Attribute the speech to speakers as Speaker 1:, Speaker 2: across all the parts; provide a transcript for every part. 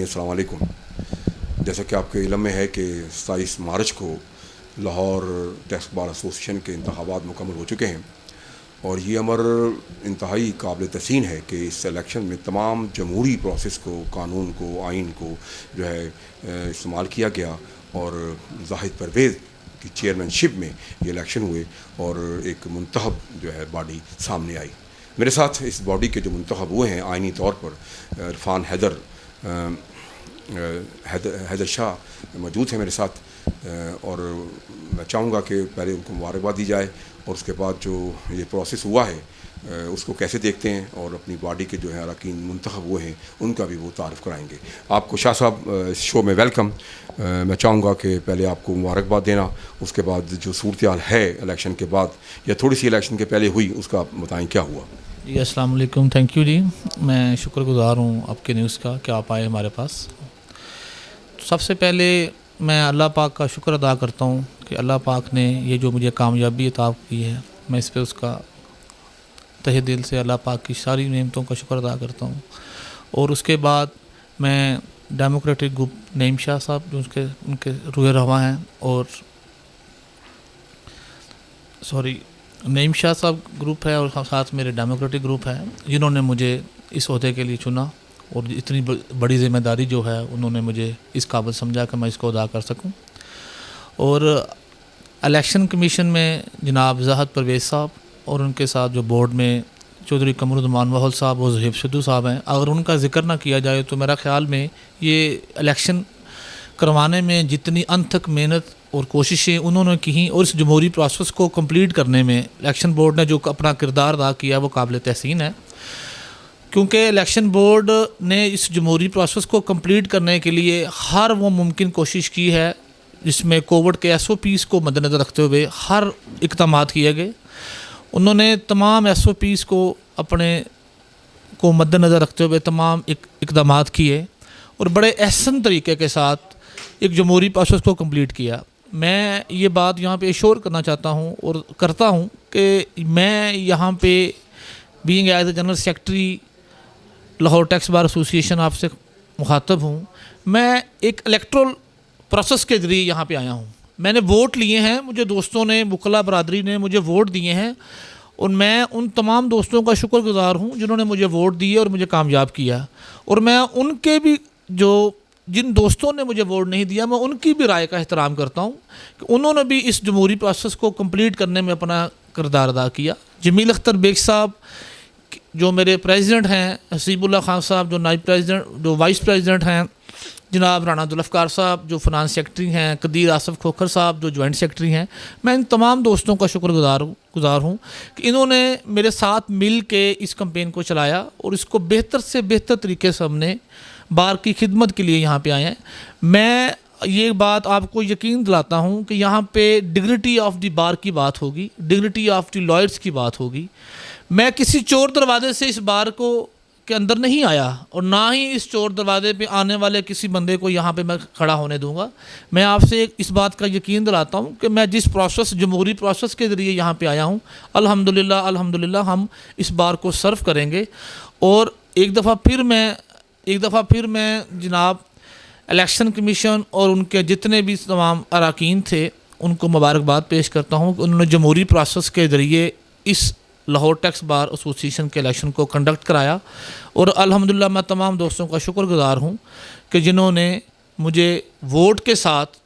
Speaker 1: अस्सलाम वालेकुम। जैसा कि आपके इल्म में है कि 27 मार्च को लाहौर टैक्स बार एसोसिएशन के इंतखाबात मुकम्मल हो चुके हैं और ये अमर इंतहाई काबिल तहसीन है कि इस इलेक्शन में तमाम जमहूरी प्रोसेस को, कानून को, आइन को जो है इस्तेमाल किया गया और जाहिद परवेज़ की चेयरमैनशिप में ये इलेक्शन हुए और एक मुंतखब जो है बॉडी सामने आई। मेरे साथ इस बॉडी के जो मुंतखब हुए हैं आइनी तौर पर इरफान हैदर शाह मौजूद हैं मेरे साथ और मैं चाहूँगा कि पहले उनको मुबारकबाद दी जाए और उसके बाद जो ये प्रोसेस हुआ है उसको कैसे देखते हैं और अपनी बॉडी के जो है अरकान मुंतखब हुए हैं उनका भी वो तारीफ़ कराएंगे। आपको शाह साहब शो में वेलकम। मैं चाहूँगा कि पहले आपको मुबारकबाद देना, उसके बाद जो सूरत है इलेक्शन के बाद या थोड़ी सी इलेक्शन के पहले हुई उसका आप बताएँ क्या हुआ।
Speaker 2: जी अस्सलाम वालेकुम, थैंक यू जी। मैं शुक्रगुज़ार हूँ आपके न्यूज़ का कि आप आए हमारे पास। सबसे पहले मैं अल्लाह पाक का शुक्र अदा करता हूँ कि अल्लाह पाक ने ये जो मुझे कामयाबी अता की है, मैं इस पर उसका तहे दिल से अल्लाह पाक की सारी नेमतों का शुक्र अदा करता हूँ। और उसके बाद मैं डेमोक्रेटिक ग्रुप नईम शाह साहब जो उनके रूह रवा हैं और नईम शाह साहब ग्रुप है और साथ मेरे डेमोक्रेटिक ग्रुप है जिन्होंने मुझे इस ओहदे के लिए चुना और इतनी बड़ी ज़िम्मेदारी जो है उन्होंने मुझे इस काबिल समझा कि मैं इसको अदा कर सकूं। और इलेक्शन कमीशन में जनाब ज़ाहिद परवेज़ साहब और उनके साथ जो बोर्ड में चौधरी कमरुद्दमान महल साहब और ज़हीब सिद्धू साहब हैं, अगर उनका ज़िक्र ना किया जाए तो मेरा ख़्याल में ये इलेक्शन करवाने में जितनी अनथक मेहनत और कोशिशें उन्होंने की और इस जमहूरी प्रोसेस को कंप्लीट करने में इलेक्शन बोर्ड ने जो अपना किरदार अदा किया वो काबिल तहसीन है। क्योंकि इलेक्शन बोर्ड ने इस जमहूरी प्रोसेस को कंप्लीट करने के लिए हर वो मुमकिन कोशिश की है जिसमें कोविड के SOPs को मद्देनज़र रखते हुए हर इक़दाम किए गए। उन्होंने तमाम SOPs को अपने को मद्देनज़र रखते हुए तमाम इक़दाम किए और बड़े एहसन तरीके के साथ एक जमहूरी प्रोसेस को कंप्लीट किया। मैं ये बात यहाँ पे श्योर करना चाहता हूँ और करता हूँ कि मैं यहाँ पे being as a general secretary Lahore tax bar association आपसे मुखातब हूँ। मैं एक इलेक्ट्रल प्रोसेस के ज़रिए यहाँ पे आया हूँ। मैंने वोट लिए हैं, मुझे दोस्तों ने, वकला बरादरी ने मुझे वोट दिए हैं और मैं उन तमाम दोस्तों का शुक्रगुज़ार हूँ जिन्होंने मुझे वोट दिए और मुझे कामयाब किया। और मैं उनके भी जिन दोस्तों ने मुझे वोट नहीं दिया, मैं उनकी भी राय का एहतराम करता हूँ कि उन्होंने भी इस जमहूरी प्रोसेस को कंप्लीट करने में अपना किरदार अदा किया। जमील अख्तर बेग साहब जो मेरे प्रेसिडेंट हैं, हसीबुल्लाह खान साहब जो नाइब प्रेसिडेंट जो वाइस प्रेसिडेंट हैं, जनाब राना जुल्फ़कार साहब जो फिनांस सेक्रेटरी हैं, कदीर आसफ़ खोखर साहब जो जॉइंट सेक्रेटरी हैं, मैं इन तमाम दोस्तों का शुक्रगुज़ार हूँ कि इन्होंने मेरे साथ मिल के इस कैंपेन को चलाया और इसको बेहतर से बेहतर तरीके से हमने बार की खिदमत के लिए यहाँ पे आए हैं। मैं ये बात आपको यकीन दिलाता हूँ कि यहाँ पे डिग्निटी ऑफ द बार की बात होगी, डिग्निटी ऑफ द लॉयर्स की बात होगी। मैं किसी चोर दरवाजे से इस बार को के अंदर नहीं आया और ना ही इस चोर दरवाजे पे आने वाले किसी बंदे को यहाँ पे मैं खड़ा होने दूंगा। मैं आपसे इस बात का यकीन दिलाता हूँ कि मैं जिस प्रोसेस जमहूरी प्रोसेस के ज़रिए यहाँ पे आया हूँ, अल्हम्दुलिल्लाह हम इस बार को सर्व करेंगे। और एक दफ़ा फिर मैं जनाब इलेक्शन कमीशन और उनके जितने भी तमाम अरकान थे उनको मुबारकबाद पेश करता हूँ कि उन्होंने जमहूरी प्रोसेस के ज़रिए इस लाहौर टैक्स बार एसोसिएशन के इलेक्शन को कंडक्ट कराया। और अल्हम्दुलिल्लाह मैं तमाम दोस्तों का शुक्रगुज़ार हूँ कि जिन्होंने मुझे वोट के साथ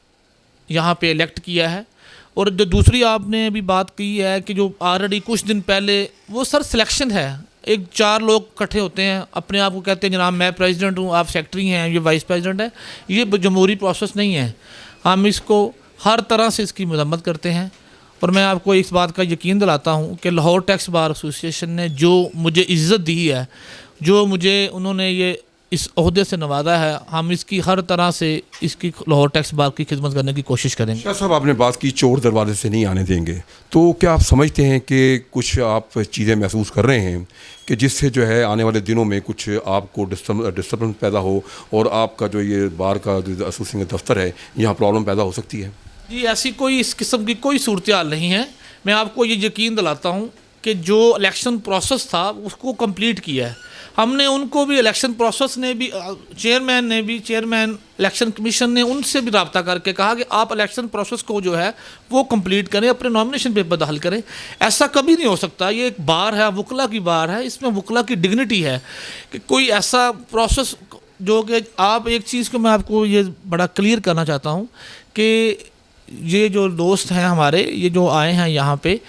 Speaker 2: यहाँ पे इलेक्ट किया है। और जो दूसरी आपने अभी बात की है कि जो ऑलरेडी कुछ दिन पहले वो सर सिलेक्शन है, एक 4 लोग इकट्ठे होते हैं, अपने आप को कहते हैं जनाब मैं प्रेसिडेंट हूँ, आप सेक्रेटरी हैं, ये वाइस प्रेसिडेंट है। ये जमहूरी प्रोसेस नहीं है। हम इसको हर तरह से इसकी मजम्मत करते हैं और मैं आपको इस बात का यकीन दिलाता हूँ कि लाहौर टैक्स बार एसोसिएशन ने जो मुझे इज़्ज़त दी है, जो मुझे उन्होंने ये इस ओहदे से नवाजा है, हम इसकी हर तरह से इसकी लाहौर टैक्स बार की खिदमत करने की कोशिश करेंगे।
Speaker 1: शाह साहब आपने बात की चोर दरवाजे से नहीं आने देंगे, तो क्या आप समझते हैं कि कुछ आप चीज़ें महसूस कर रहे हैं कि जिससे जो है आने वाले दिनों में कुछ आपको डिस्टर्बेंस पैदा हो और आपका जो ये बार का एसोसिएशन का दफ्तर है यहाँ प्रॉब्लम पैदा हो सकती है?
Speaker 2: जी ऐसी कोई इस किस्म की कोई सूरत हाल नहीं है। मैं आपको ये यकीन दिलाता हूँ कि जो इलेक्शन प्रोसेस था उसको कंप्लीट किया है। हमने उनको भी इलेक्शन प्रोसेस ने भी चेयरमैन इलेक्शन कमीशन ने उनसे भी रब्ता करके कहा कि आप इलेक्शन प्रोसेस को जो है वो कंप्लीट करें, अपने नॉमिनेशन पेपर दाखिल करें। ऐसा कभी नहीं हो सकता, ये एक बार है, वकला की बार है, इसमें वकला की डिग्निटी है कि कोई ऐसा प्रोसेस जो कि आप एक चीज़ को मैं आपको ये बड़ा क्लियर करना चाहता हूँ कि ये जो दोस्त हैं हमारे, ये जो आए हैं यहाँ पे,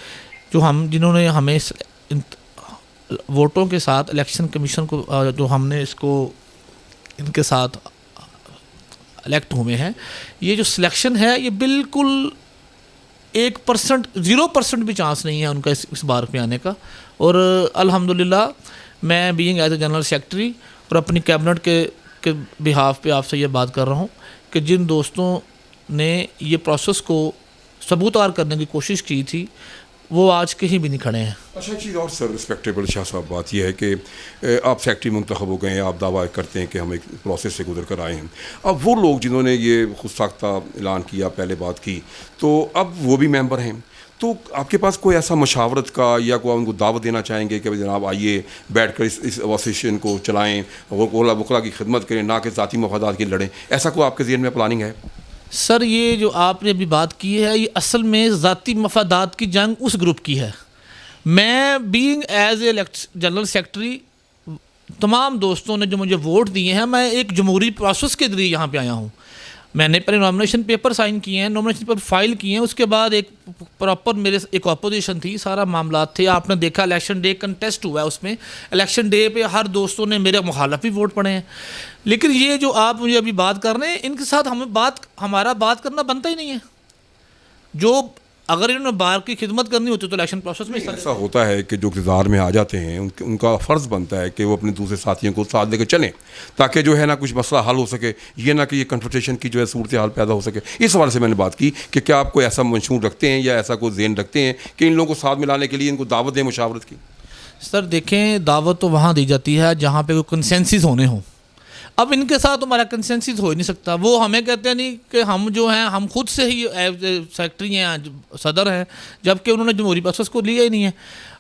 Speaker 2: जो जिन्होंने हमें वोटों के साथ इलेक्शन कमीशन को जो हमने इसको इनके साथ इलेक्ट हुए हैं, ये जो सिलेक्शन है ये बिल्कुल 1%, 0% भी चांस नहीं है उनका इस बार पे आने का। और अल्हम्दुलिल्लाह मैं being as a general secretary और अपनी कैबिनेट के बिहाफ पे आपसे ये बात कर रहा हूँ कि जिन दोस्तों ने ये प्रोसेस को सबूतार करने की कोशिश की थी वो आज कहीं भी नहीं खड़े हैं।
Speaker 1: अच्छा, एक चीज़ और सर, रिस्पेक्टेबल शाह साहब, बात यह है कि आप सेक्रेटरी मुंतखब हो गए हैं, आप दावा करते हैं कि हम एक प्रोसेस से गुजर कर आए हैं। अब वो लोग जिन्होंने ये खुद साख्ता ऐलान किया, पहले बात की, तो अब वो भी मेंबर हैं, तो आपके पास कोई ऐसा मशावरत का या कोई उनको दावत देना चाहेंगे कि जनाब आइए बैठ कर इस एसोसिएशन को चलाएँ, वकला की खिदमत करें, ना कि ज़ाती मफादात की लड़ें? ऐसा कोई आपके ज़हन में प्लानिंग है?
Speaker 2: सर, ये जो आपने अभी बात की है ये असल में ज़ाती मफादात की जंग उस ग्रुप की है। मैं being as a general secretary, तमाम दोस्तों ने जो मुझे वोट दिए हैं, मैं एक जमहूरी प्रोसेस के जरिए यहाँ पे आया हूँ। मैंने पहले नॉमिनेशन पेपर साइन किए हैं, नॉमिनेशन पेपर फाइल किए हैं, उसके बाद एक प्रॉपर मेरे एक अपोजिशन थी, सारा मामला थे। आपने देखा इलेक्शन डे कंटेस्ट हुआ है, उसमें इलेक्शन डे पे हर दोस्तों ने मेरे मुखालफ भी वोट पड़े हैं। लेकिन ये जो आप मुझे अभी बात कर रहे हैं, इनके साथ हमारा बात करना बनता ही नहीं है। जो अगर इन्होंने बार की खिदमत करनी होती तो इलेक्शन प्रोसेस में
Speaker 1: ऐसा होता है कि जो इक़्तिदार में आ जाते हैं उनका फ़र्ज़ बनता है कि वो अपने दूसरे साथियों को साथ लेकर चलें, ताकि जो है ना कुछ मसला हल हो सके, ये ना कि ये कन्फ्रंटेशन की जो है सूरत हाल पैदा हो सके। इस हवाले से मैंने बात की कि क्या आप कोई ऐसा मंशूर रखते हैं या ऐसा कोई ज़हन रखते हैं कि इन लोगों को साथ मिलाने के लिए इनको दावत दें मुशावरत की?
Speaker 2: सर देखें, दावत तो वहाँ दी जाती है जहाँ पे कोई कंसेंसस होने हों। अब इनके साथ हमारा कंसेंसस हो ही नहीं सकता। वो हमें कहते हैं नहीं कि हम जो हैं हम खुद से ही सेक्रेटरी हैं, सदर हैं, जबकि उन्होंने जमहूरी प्रोसेस को लिया ही नहीं है।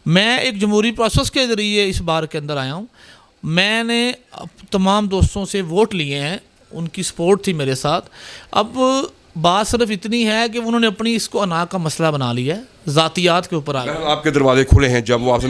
Speaker 2: मैं एक जमहूरी प्रोसेस के ज़रिए इस बार के अंदर आया हूँ। मैंने तमाम दोस्तों से वोट लिए हैं, उनकी सपोर्ट थी मेरे साथ। अब बात सिर्फ इतनी है कि उन्होंने अपनी इसको अना का मसला बना लिया है, ज़ातियात के ऊपर आ गए।
Speaker 1: आपके दरवाजे खुले हैं, जब वो आपसे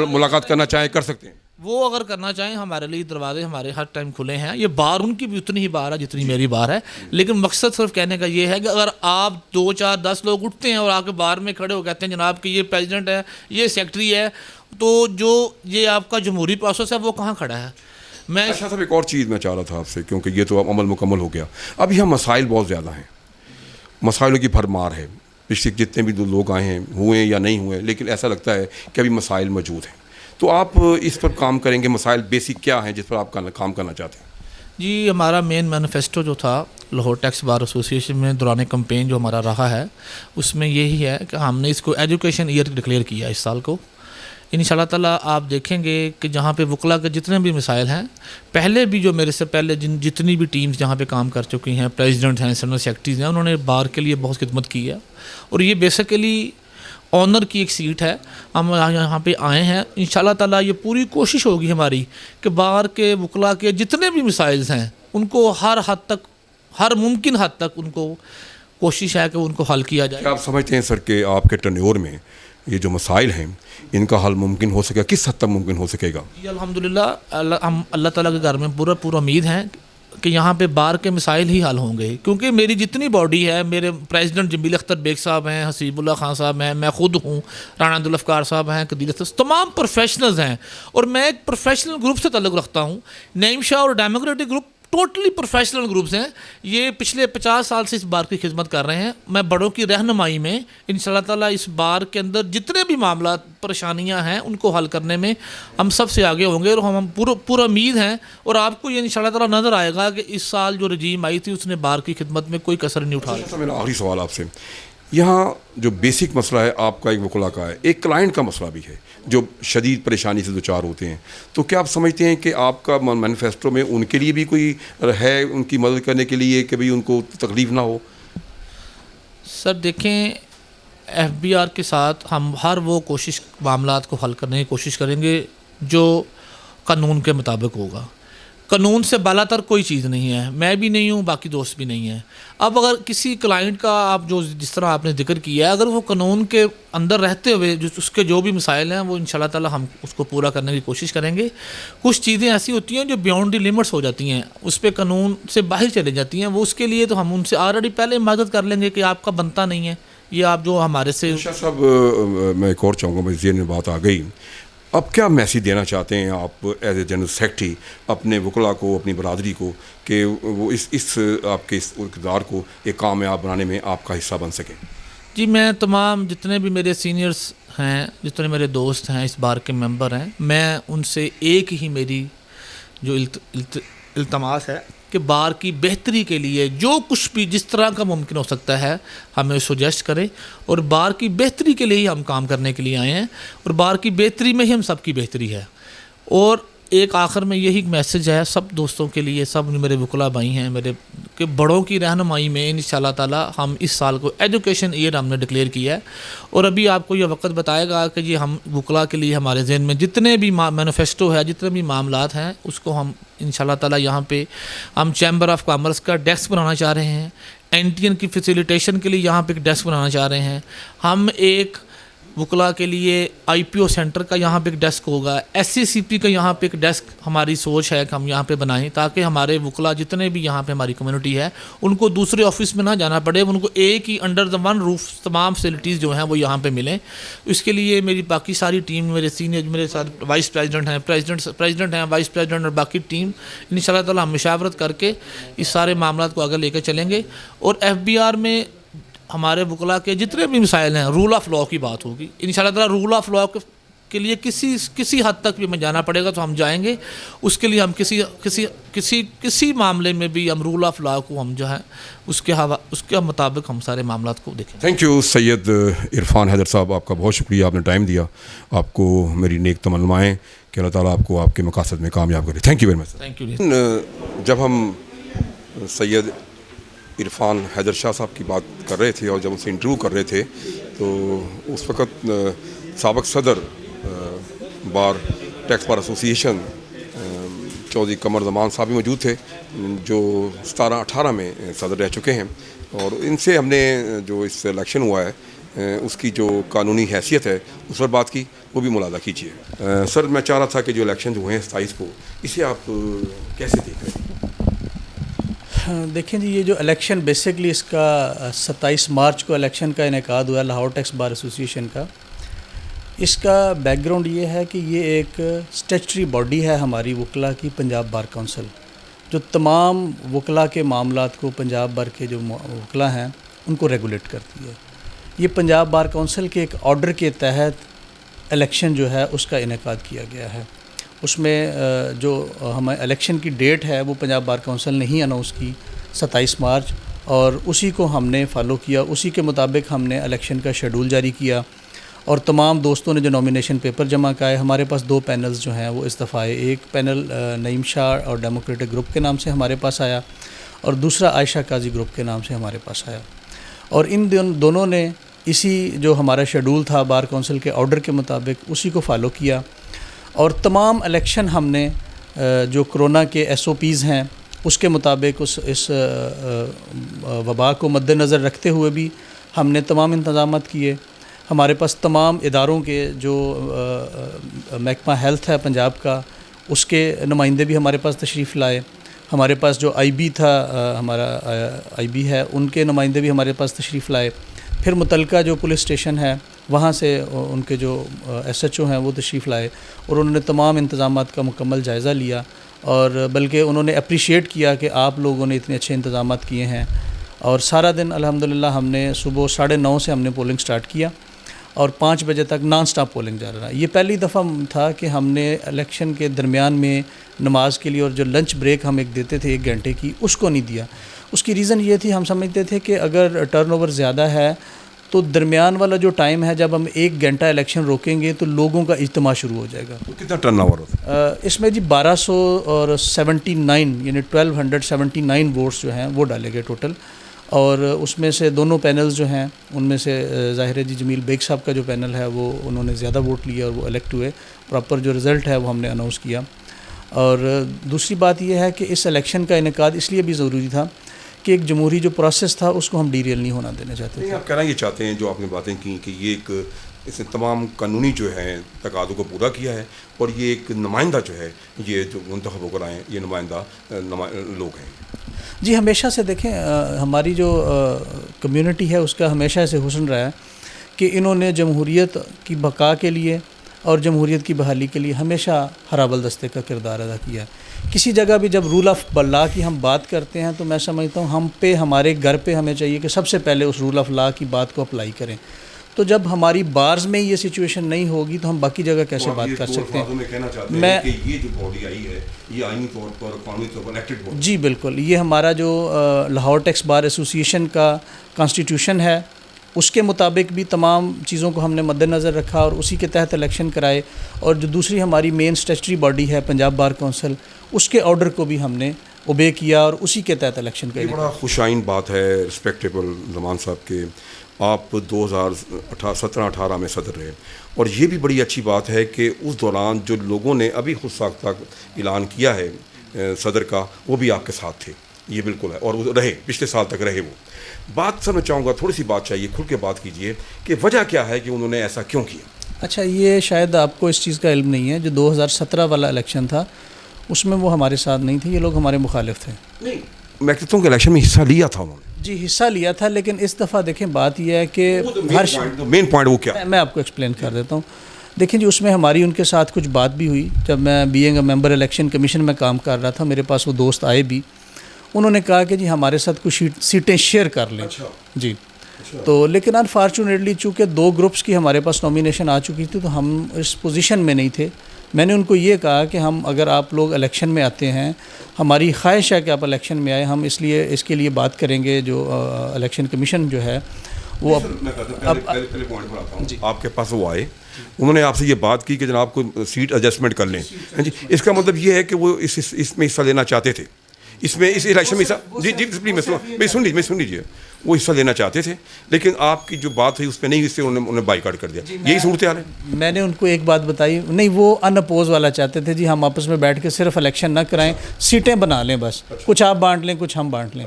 Speaker 1: मुलाकात करना चाहें कर सकते हैं।
Speaker 2: वो अगर करना चाहें, हमारे लिए दरवाजे हमारे हर टाइम खुले हैं। ये बार उनकी भी उतनी ही बार है जितनी मेरी बार है। लेकिन मकसद सिर्फ कहने का ये है कि अगर आप 2, 4, 10 लोग उठते हैं और आके बार में खड़े हो कहते हैं जनाब कि ये प्रेसिडेंट है, ये सेक्रेटरी है, तो जो ये आपका जमहूरी प्रोसेस है वो कहाँ खड़ा है? मैं
Speaker 1: अच्छा साहब, एक और चीज़ मैं चाह रहा था आपसे, क्योंकि ये तो अब अमल मुकम्मल हो गया। अब यहाँ मसाइल बहुत ज़्यादा हैं, मसाइलों की भरमार है। पिछले जितने भी लोग आए हैं, हुए या नहीं हुए, लेकिन ऐसा लगता है कि अभी मसाइल मौजूद हैं। तो आप इस पर काम करेंगे? मसाइल बेसिक क्या हैं जिस पर आप काम करना चाहते हैं?
Speaker 2: जी, हमारा मेन मैनिफेस्टो जो था लाहौर टैक्स बार एसोसिएशन में दौरान कैंपेन जो हमारा रहा है, उसमें यही है कि हमने इसको एजुकेशन ईयर डिक्लेयर किया इस साल को। इंशाल्लाह ताला आप देखेंगे कि जहाँ पे वकला के जितने भी मसाइल हैं, पहले भी जो मेरे से पहले जितनी भी टीम्स जहाँ पे काम कर चुकी हैं, प्रेसिडेंट हैं, जनरल सेक्रेटरीज हैं, उन्होंने बार के लिए बहुत खिदमत की है। और ये बेसिकली ऑनर की एक सीट है। हम यहाँ पे आए हैं, इंशाल्लाह ताला ये पूरी कोशिश होगी हमारी कि बार के वकला के जितने भी मिसाइल्स हैं उनको हर हद तक, हर मुमकिन हद तक उनको कोशिश है कि उनको हल किया जाए।
Speaker 1: क्या आप समझते हैं सर कि आपके टर्नओवर में ये जो मसाइल हैं इनका हल मुमकिन हो सकेगा? किस हद तक मुमकिन हो सकेगा?
Speaker 2: जी अल्हम्दुलिल्लाह, हम अल्लाह ताला के घर में पूरा उम्मीद है कि यहाँ पे बार के मिसाइल ही हल होंगे। क्योंकि मेरी जितनी बॉडी है, मेरे प्रेसिडेंट जमील अख्तर बेग साहब हैं, हसीबुल्लाह खान साहब हैं, मैं खुद हूँ, राना अब्दुल साहब हैं, कदीर अख्तर, तमाम प्रोफेशनल्स हैं। और मैं एक प्रोफेशनल ग्रुप से ताल्लुक़ रखता हूँ। नईम शाह और democratic group totally professional groups हैं। ये पिछले 50 साल से इस बार की खिदमत कर रहे हैं। मैं बड़ों की रहनुमाई में इंशाल्लाह ताला इस बार के अंदर जितने भी मामला परेशानियां हैं उनको हल करने में हम सबसे आगे होंगे। और हम पूरा उम्मीद हैं, और आपको ये इंशाल्लाह ताला नज़र आएगा कि इस साल जो रजीम आई थी उसने बार की खिदमत में कोई कसर नहीं उठाया।
Speaker 1: मेरा आखिरी सवाल आपसे, यहाँ जो बेसिक मसला है आपका, एक वकला का है, एक क्लाइंट का मसला भी है जो शदीद परेशानी से दुचार होते हैं। तो क्या आप समझते हैं कि आपका मैनिफेस्टो में उनके लिए भी कोई है, उनकी मदद करने के लिए कि भाई उनको तकलीफ़ ना हो?
Speaker 2: सर देखें, FBR के साथ हम हर वो मामलात को हल करने की कोशिश करेंगे जो कानून के मुताबिक होगा। कानून से बालातर कोई चीज़ नहीं है, मैं भी नहीं हूँ, बाकी दोस्त भी नहीं हैं। अब अगर किसी क्लाइंट का आप जो जिस तरह आपने जिक्र किया है, अगर वो कानून के अंदर रहते हुए जो उसके जो भी मसाइल हैं वो इंशाल्लाह ताला हम उसको पूरा करने की कोशिश करेंगे। कुछ चीज़ें ऐसी होती हैं जो बियॉन्ड द लिमिट्स हो जाती हैं, उस पर कानून से बाहर चली जाती हैं, वो उसके लिए तो हम उनसे ऑलरेडी पहले मदद कर लेंगे कि आपका बनता नहीं है, ये आप जो हमारे से।
Speaker 1: शाह साहब, मैं एक और चाहूँगा, मेरे ज़हन में बात आ गई, अब क्या मैसेज देना चाहते हैं आप एज ए जनरल सेक्रेटरी अपने वकला को, अपनी बरादरी को, कि वो इस आपके इस इक़्तिदार को एक कामयाब बनाने में आपका हिस्सा बन सके?
Speaker 2: जी, मैं तमाम जितने भी मेरे सीनियर्स हैं, जितने मेरे दोस्त हैं, इस बार के मेंबर हैं, मैं उनसे एक ही मेरी जो इल्तमास है कि बार की बेहतरी के लिए जो कुछ भी जिस तरह का मुमकिन हो सकता है हमें सजेस्ट करें, और बार की बेहतरी के लिए ही हम काम करने के लिए आए हैं, और बार की बेहतरी में ही हम सबकी बेहतरी है। और एक आखिर में यही मैसेज है सब दोस्तों के लिए, सब मेरे वकला भाई हैं मेरे, कि बड़ों की रहनुमाई में इंशाल्लाह ताला हम इस साल को एजुकेशन ईयर हमने डिक्लेयर किया है। और अभी आपको ये वक्त बताएगा कि ये हम वकला के लिए हमारे जहन में जितने भी मैनिफेस्टो है, जितने भी मामलात हैं, उसको हम इंशाल्लाह ताला यहाँ पे हम चैम्बर ऑफ कॉमर्स का डेस्क बनाना चाह रहे हैं, एनटीएन की फैसिलिटेशन के लिए यहाँ पे एक डेस्क बनाना चाह रहे हैं, हम एक वकला के लिए आईपीओ सेंटर का यहाँ पे एक डेस्क होगा, एससीसीपी का यहाँ पे एक डेस्क हमारी सोच है कि हम यहाँ पे बनाएं, ताकि हमारे वकला जितने भी यहाँ पे हमारी कम्युनिटी है उनको दूसरे ऑफिस में ना जाना पड़े, उनको एक ही अंडर द वन रूफ तमाम फैसिलिटीज़ जो हैं वो यहाँ पे मिलें। इसके लिए मेरी बाकी सारी टीम, मेरे सीनियर मेरे साथ वाइस प्रेसिडेंट हैं, प्रेसिडेंट हैं, वाइस प्रेसिडेंट और बाकी टीम इंशाल्लाह ताला हम मशावरत करके इस सारे मामला को आगे लेकर चलेंगे। और FBR में हमारे वकला के जितने भी मिसाइल हैं, रूल ऑफ़ लॉ की बात होगी इंशाल्लाह ताला। रूल ऑफ़ लॉ के लिए किसी हद तक भी हमें जाना पड़ेगा तो हम जाएंगे, उसके लिए हम किसी मामले में भी हम रूल ऑफ़ लॉ को हम जो है उसके मुताबिक हम सारे मामला को देखें।
Speaker 1: थैंक यू सैयद इरफान हैदर साहब, आपका बहुत शुक्रिया, आपने टाइम दिया। आपको मेरी नेक तमन्नाएं कि अल्लाह ताला आपको आपके मकासद में कामयाब करे। Thank you very much.
Speaker 2: Thank you.
Speaker 1: जब हम सैयद इरफान हैदर शाह साहब की बात कर रहे थे और जब उनसे इंटरव्यू कर रहे थे तो उस वक़्त साबिक़ सदर बार टैक्स बार एसोसिएशन चौधरी कमर ज़मान साहब भी मौजूद थे, जो 17-18 में सदर रह चुके हैं। और इनसे हमने जो इस इलेक्शन हुआ है उसकी जो कानूनी हैसियत है उस पर बात की, वो भी मुलादा कीजिए। सर, मैं चाह रहा था कि जो इलेक्शन हुए हैं 27 को, इसे आप कैसे देख रहे हैं?
Speaker 3: देखें जी, ये जो इलेक्शन बेसिकली इसका 27 मार्च को इलेक्शन का इनेकाद हुआ लाहौर टैक्स बार एसोसिएशन का। इसका बैकग्राउंड ये है कि ये एक स्टैट्यूटरी बॉडी है हमारी वकला की, पंजाब बार काउंसिल, जो तमाम वकला के मामलात को पंजाब बार के जो वकला हैं उनको रेगुलेट करती है। ये पंजाब बार काउंसिल के एक ऑर्डर के तहत इलेक्शन जो है उसका इनेकाद किया गया है। उसमें जो हमें इलेक्शन की डेट है वो पंजाब बार काउंसिल ने ही अनाउंस की 27 मार्च, और उसी को हमने फॉलो किया। उसी के मुताबिक हमने इलेक्शन का शेड्यूल जारी किया और तमाम दोस्तों ने जो नॉमिनेशन पेपर जमा कराए। हमारे पास 2 पैनल्स जो हैं वो इस दफ़ा आए। एक पैनल नईम शाह और डेमोक्रेटिक ग्रुप के नाम से हमारे पास आया और दूसरा आयशा काजी ग्रुप के नाम से हमारे पास आया। और इन दोनों ने इसी जो हमारा शेड्यूल था बार काउंसिल के ऑर्डर के मुताबिक उसी को फॉलो किया। और तमाम इलेक्शन हमने जो कोरोना के SOPs हैं उसके मुताबिक इस वबा को मद्देनज़र रखते हुए भी हमने तमाम इंतज़ामात किए। हमारे पास तमाम इदारों के जो महकमा हेल्थ है पंजाब का, उसके नुमाइंदे भी हमारे पास तशरीफ़ लाए। हमारे पास जो IB था, हमारा IB है, उनके नुमाइंदे भी हमारे पास तशरीफ़ लाए। फिर मुतलका जो पुलिस स्टेशन है वहाँ से उनके जो SHO हैं वो तशरीफ़ लाए और उन्होंने तमाम इंतज़ामात का मुकम्मल जायज़ा लिया, और बल्कि उन्होंने अप्रिशिएट किया कि आप लोगों ने इतने अच्छे इंतज़ामात किए हैं। और सारा दिन अल्हम्दुलिल्लाह हमने सुबह 9:30 से हमने पोलिंग स्टार्ट किया और 5 बजे तक नॉन स्टॉप पोलिंग जा रहा है। ये पहली दफ़ा था कि हमने इलेक्शन के दरमियान में नमाज के लिए और जो लंच ब्रेक हम एक देते थे 1 घंटे की, उसको नहीं दिया। उसकी रीज़न ये थी, हम समझते थे कि अगर टर्नओवर ज़्यादा है तो दरमियान वाला जो टाइम है जब हम 1 घंटा इलेक्शन रोकेंगे तो लोगों का इज्तिमा शुरू हो जाएगा।
Speaker 1: तो कितना टर्नओवर होता है?
Speaker 3: इसमें जी 1279 यानी 1279 वोट्स जो हैं वो डाले गए टोटल। और उसमें से दोनों पैनल्स जो हैं उनमें से ज़ाहिर है जी जमील बेग साहब का जो पैनल है वो उन्होंने ज़्यादा वोट लिए और वो इलेक्ट हुए। प्रॉपर जो रिज़ल्ट है वो हमने अनाउंस किया। और दूसरी बात यह है कि इस इलेक्शन का इनेकाद इसलिए भी ज़रूरी था कि एक जमहूरी जो प्रोसेस था उसको हम डीरेल नहीं होना देना चाहते थे।
Speaker 1: आप कहना ये चाहते हैं, जो आपने बातें की, कि ये एक इसने तमाम कानूनी जो है तकादों को पूरा किया है, और ये एक नुमाइंदा जो है, ये जो मुंतखब होकर आए, ये नुमाइंदा लोग हैं।
Speaker 3: जी, हमेशा से देखें हमारी जो कम्युनिटी है उसका हमेशा से हुस्न रहा है कि इन्होंने जमहूरियत की बका के लिए और जमहूरियत की बहाली के लिए हमेशा हराबल दस्ते का किरदार अदा किया है। किसी जगह भी जब रूल ऑफ लॉ की हम बात करते हैं तो मैं समझता हूँ हम पे, हमारे घर पे हमें चाहिए कि सबसे पहले उस रूल ऑफ लॉ की बात को अप्लाई करें। तो जब हमारी बार्स में ये सिचुएशन नहीं होगी तो हम बाकी जगह कैसे बात कर सकते हैं।
Speaker 1: मैं कि ये जो बॉडी आई है ये आईनी तौर पर, कानूनी तौर पर इलेक्टेड बॉडी।
Speaker 3: जी बिल्कुल, ये हमारा जो लाहौर टैक्स बार एसोसिएशन का कॉन्स्टिट्यूशन है उसके मुताबिक भी तमाम चीज़ों को हमने मद्देनज़र रखा और उसी के तहत इलेक्शन कराए। और जो दूसरी हमारी मेन स्टैट्यूटरी बॉडी है पंजाब बार कौंसिल, उसके ऑर्डर को भी हमने ओबे किया और उसी के तहत इलेक्शन का।
Speaker 1: बड़ा खुशाइन बात है रिस्पेक्टेबल ज़मान साहब के, आप 2017-18 में सदर रहे, और ये भी बड़ी अच्छी बात है कि उस दौरान जो लोगों ने अभी खुद साख्ता ऐलान किया है सदर का, वो भी आपके साथ थे। ये बिल्कुल है, और वो रहे, पिछले साल तक रहे। वो बात सर मैं चाहूँगा, थोड़ी सी बात चाहिए, खुल के बात कीजिए कि वजह क्या है कि उन्होंने ऐसा क्यों किया।
Speaker 3: अच्छा, ये शायद आपको इस चीज़ का इल्म नहीं है, जो 2017 वाला इलेक्शन था उसमें वो हमारे साथ नहीं थे, ये लोग हमारे मुखालिफ थे।
Speaker 1: नहीं, मैं कहता हूँ कि इलेक्शन में हिस्सा लिया था उन्होंने।
Speaker 3: जी, हिस्सा लिया था, लेकिन इस दफ़ा देखें बात यह है कि
Speaker 1: मेन पॉइंट वो क्या,
Speaker 3: मैं आपको एक्सप्लेन कर देता हूँ। देखिए जी, उसमें हमारी उनके साथ कुछ बात भी हुई। जब मैं being a member election commission में काम कर रहा था, मेरे पास वो दोस्त आए भी, उन्होंने कहा कि जी हमारे साथ कुछ सीटें शेयर कर लें।
Speaker 1: अच्छा।
Speaker 3: जी। तो लेकिन अनफॉर्चुनेटली चूँकि 2 ग्रुप्स की हमारे पास नॉमिनेशन आ चुकी थी तो हम इस पोजीशन में नहीं थे। मैंने उनको ये कहा कि हम, अगर आप लोग इलेक्शन में आते हैं, हमारी ख्वाहिश है कि आप इलेक्शन में आए, हम इसलिए इसके लिए बात करेंगे। जो इलेक्शन कमीशन जो है वो
Speaker 1: पहले पॉइंट पर आता हूँ। आपके पास वो आए, उन्होंने आपसे ये बात की कि जनाब को सीट एडजस्टमेंट कर लें जी। इसका मतलब ये है कि वो इसमें हिस्सा लेना चाहते थे, इसमें इस इलेक्शन में हिस्सा, जी प्लीज मैं सुन लीजिए, वो हिस्सा लेना चाहते थे, लेकिन आपकी जो बात हुई उस पर नहीं, इससे उन्होंने बाइकआउट कर दिया। यही सूरत हाल है।
Speaker 3: मैंने उनको एक बात बताई, नहीं वो अनअपोज वाला चाहते थे जी, हम आपस में बैठ के सिर्फ इलेक्शन ना कराएं, सीटें बना लें बस, कुछ आप बांट लें कुछ हम बांट लें।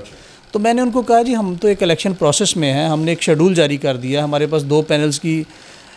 Speaker 3: तो मैंने उनको कहा जी हम तो एक इलेक्शन प्रोसेस में हैं, हमने एक शेड्यूल जारी कर दिया, हमारे पास 2 पैनल्स की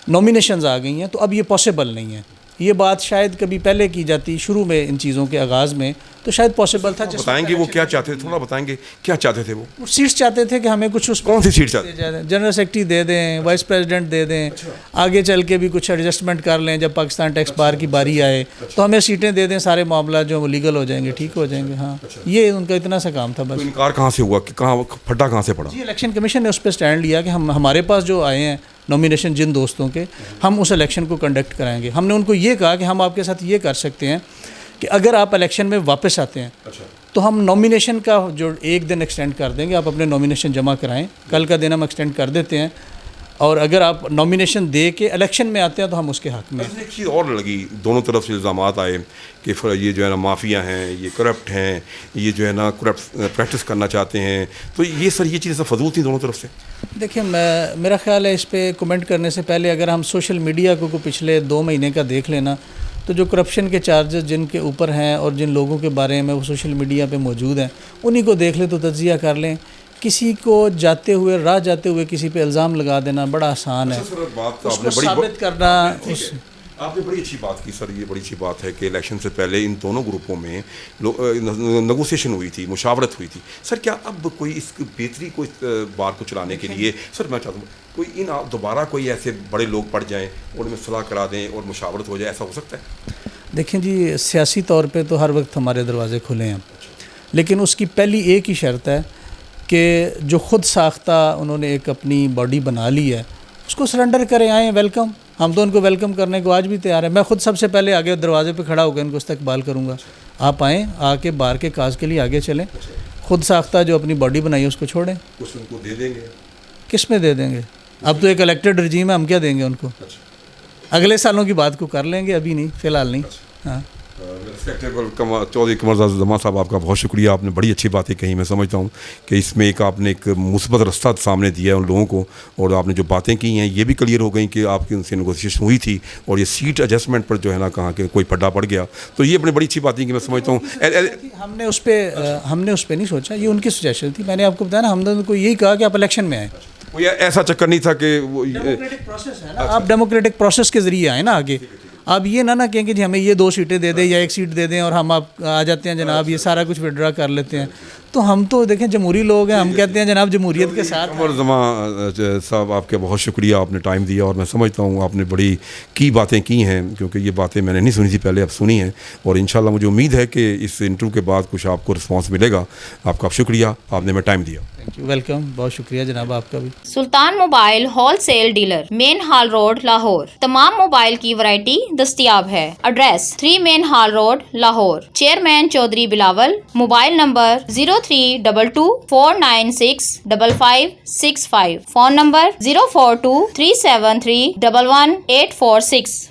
Speaker 3: नॉमिनेशंस आ गई हैं, तो अब ये पॉसिबल नहीं है। ये बात शायद कभी पहले की जाती शुरू में इन चीज़ों के आगाज़ में, तो शायद पॉसिबल था।
Speaker 1: बताएंगे वो क्या चाहते थे, थोड़ा बताएंगे क्या चाहते थे वो
Speaker 3: सीट्स चाहते थे कि हमें कुछ उस
Speaker 1: कौन सी सीट चाहते,
Speaker 3: जनरल सेक्रेटरी दे दें, वाइस प्रेसिडेंट दे दें, आगे चल के भी कुछ एडजस्टमेंट कर लें, जब पाकिस्तान टैक्स बार की बारी आए तो हमें सीटें दे दें, सारे मामला जो लीगल हो जाएंगे, ठीक हो जाएंगे। हाँ, ये उनका इतना सा काम था बस।
Speaker 1: इनकार कहाँ से हुआ, कि कहाँ फटा कहाँ से पड़ा?
Speaker 3: जी, इलेक्शन कमीशन ने उस पर स्टैंड लिया कि हम, हमारे पास जो आए हैं नॉमिनेशन जिन दोस्तों के, हम उस इलेक्शन को कंडक्ट कराएंगे। हमने उनको ये कहा कि हम आपके साथ ये कर सकते हैं कि अगर आप इलेक्शन में वापस आते हैं तो हम नॉमिनेशन का जो 1 दिन एक्सटेंड कर देंगे, आप अपने नॉमिनेशन जमा कराएं, कल का दिन हम एक्सटेंड कर देते हैं, और अगर आप नॉमिनेशन दे के इलेक्शन में आते हैं तो हम उसके हक़ में।
Speaker 1: एक चीज़ और लगी, दोनों तरफ से इल्ज़ामात आए कि ये जो है ना माफिया हैं, ये करप्ट हैं, ये जो है ना करप्ट प्रैक्टिस करना चाहते हैं, तो ये सर ये चीज़ें फजूल थी दोनों तरफ से।
Speaker 3: देखिए, मेरा ख्याल है इस पर कमेंट करने से पहले अगर हम सोशल मीडिया को पिछले 2 महीने का देख लेना, तो जो करप्शन के चार्जेस जिनके ऊपर हैं और जिन लोगों के बारे में वो सोशल मीडिया पे मौजूद हैं, उन्हीं को देख लें तो तज्जिया कर लें। किसी को जाते हुए किसी पे इल्ज़ाम लगा देना बड़ा आसान है, उसको साबित करना।
Speaker 1: आपने बड़ी अच्छी बात की सर, ये बड़ी अच्छी बात है कि इलेक्शन से पहले इन दोनों ग्रुपों में नेगोशिएशन हुई थी, मुशावरत हुई थी। सर क्या अब कोई इस बेहतरी को, इस बार को चलाने के लिए सर मैं चाहता हूँ कोई इन दोबारा कोई ऐसे बड़े लोग पड़ जाएं और उनमें सलाह करा दें और मुशावरत हो जाए, ऐसा हो सकता है?
Speaker 3: देखें जी, सियासी तौर पे तो हर वक्त हमारे दरवाज़े खुले हैं, लेकिन उसकी पहली एक ही शर्त है कि जो ख़ुद साख्ता उन्होंने एक अपनी बॉडी बना ली है उसको सरेंडर करें, आएँ, वेलकम। हम तो उनको वेलकम करने को आज भी तैयार है। मैं ख़ुद सबसे पहले आगे दरवाजे पे खड़ा होकर उनको इस्तकबाल करूँगा, आप आएँ, आके बार के काज के लिए आगे चलें। ख़ुद साख्ता जो अपनी बॉडी बनाई है उसको छोड़ें।
Speaker 1: कुछ उनको दे देंगे,
Speaker 3: किस में दे देंगे? अब तो एक इलेक्टेड रजीम है, हम क्या देंगे उनको? अगले सालों की बात को कर लेंगे, अभी नहीं, फ़िलहाल नहीं। हाँ,
Speaker 1: रिस्पेक्टेबल चौधरी कमर जमान साहब, आपका बहुत शुक्रिया। आपने बड़ी अच्छी बातें कही। मैं समझता हूँ कि इसमें एक आपने एक मुस्बत रास्ता सामने दिया है उन लोगों को, और आपने जो बातें की हैं ये भी क्लियर हो गई कि आपकी उनसे नेगोशिएशन हुई थी और ये सीट एडजस्टमेंट पर जो है ना कहाँ के कोई पड्डा पड़ गया, तो ये अपनी बड़ी अच्छी बात है कि मैं समझता हूँ।
Speaker 3: हमने उस पर नहीं सोचा, ये उनकी सजेशन थी। मैंने आपको बताया ना, हमने उनको यही कहा कि आप इलेक्शन में आए।
Speaker 1: कोई ऐसा चक्कर नहीं था कि वो
Speaker 3: डेमोक्रेटिक प्रोसेस है ना, आप डेमोक्रेटिक प्रोसेस के जरिए आए ना आगे। आप ये ना कहें कि जी हमें ये 2 सीटें दे दें या 1 सीट दे दें और हम आप आ जाते हैं जनाब, ये सारा कुछ विड्रा कर लेते हैं। तो हम तो देखें जमहूरी लोग हैं, हम कहते हैं जनाब जमहूरियत के साथ।
Speaker 1: कमर जमान साहब, आपके बहुत शुक्रिया, आपने टाइम दिया, और मैं समझता हूँ आपने बड़ी की बातें की हैं, क्योंकि ये बातें मैंने नहीं सुनी थी पहले, अब सुनी हैं, और इंशाल्लाह मुझे उम्मीद है कि इस इंटरव्यू के बाद कुछ आपको रिस्पॉन्स मिलेगा। आपका शुक्रिया, आपने हमें टाइम दिया।
Speaker 3: थैंक यू, वेलकम, बहुत शुक्रिया जनाब आपका भी।
Speaker 4: Sultan mobile wholesale dealer, main hall road, Lahore. तमाम मोबाइल की वैरायटी दस्तयाब है। Address 3 main hall road, Lahore. Chairman Chaudhry Bilawal. Mobile number 032249655565। Phone number 042373111846।